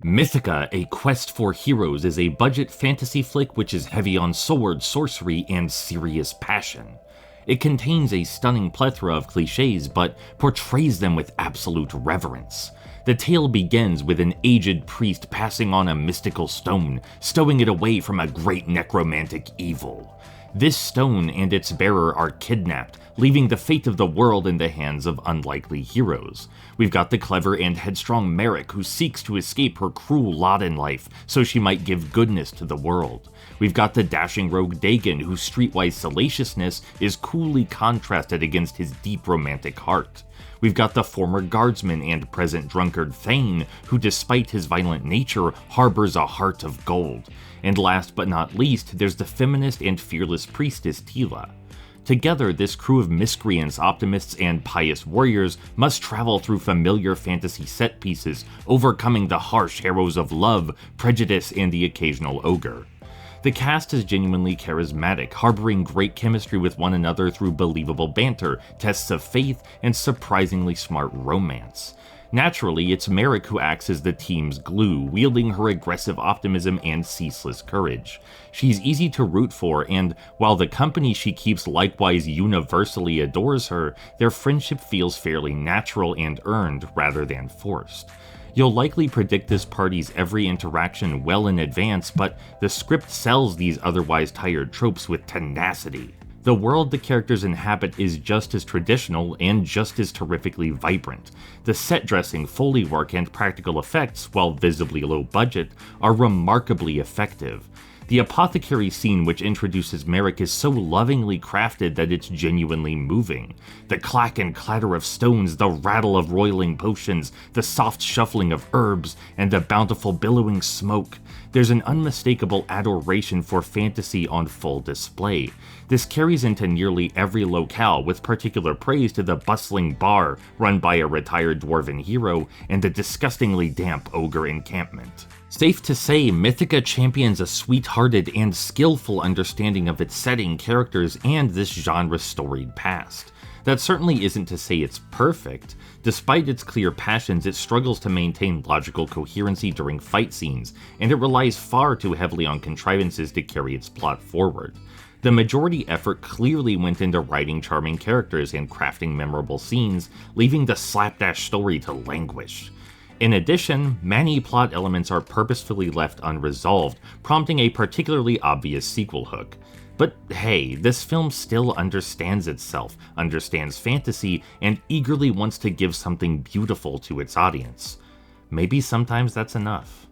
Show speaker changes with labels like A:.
A: Mythica, A Quest for Heroes is a budget fantasy flick which is heavy on sword, sorcery, and serious passion. It contains a stunning plethora of cliches, but portrays them with absolute reverence. The tale begins with an aged priest passing on a mystical stone, stowing it away from a great necromantic evil. This stone and its bearer are kidnapped, leaving the fate of the world in the hands of unlikely heroes. We've got the clever and headstrong Merrick, who seeks to escape her cruel lot in life so she might give goodness to the world. We've got the dashing rogue Dagon, whose streetwise salaciousness is coolly contrasted against his deep romantic heart. We've got the former guardsman and present drunkard Thane, who despite his violent nature, harbors a heart of gold. And last but not least, there's the feminist and fearless priestess Tila. Together, this crew of miscreants, optimists, and pious warriors must travel through familiar fantasy set pieces, overcoming the harsh arrows of love, prejudice, and the occasional ogre. The cast is genuinely charismatic, harboring great chemistry with one another through believable banter, tests of faith, and surprisingly smart romance. Naturally, it's Merrick who acts as the team's glue, wielding her aggressive optimism and ceaseless courage. She's easy to root for, and while the company she keeps likewise universally adores her, their friendship feels fairly natural and earned rather than forced. You'll likely predict this party's every interaction well in advance, but the script sells these otherwise tired tropes with tenacity. The world the characters inhabit is just as traditional and just as terrifically vibrant. The set dressing, Foley work, and practical effects, while visibly low budget, are remarkably effective. The apothecary scene which introduces Merrick is so lovingly crafted that it's genuinely moving. The clack and clatter of stones, the rattle of roiling potions, the soft shuffling of herbs, and the bountiful billowing smoke. There's an unmistakable adoration for fantasy on full display. This carries into nearly every locale, with particular praise to the bustling bar run by a retired dwarven hero and the disgustingly damp ogre encampment. Safe to say, Mythica champions a sweet-hearted and skillful understanding of its setting, characters, and this genre's storied past. That certainly isn't to say it's perfect. Despite its clear passions, it struggles to maintain logical coherency during fight scenes, and it relies far too heavily on contrivances to carry its plot forward. The majority effort clearly went into writing charming characters and crafting memorable scenes, leaving the slapdash story to languish. In addition, many plot elements are purposefully left unresolved, prompting a particularly obvious sequel hook. But hey, this film still understands itself, understands fantasy, and eagerly wants to give something beautiful to its audience. Maybe sometimes that's enough.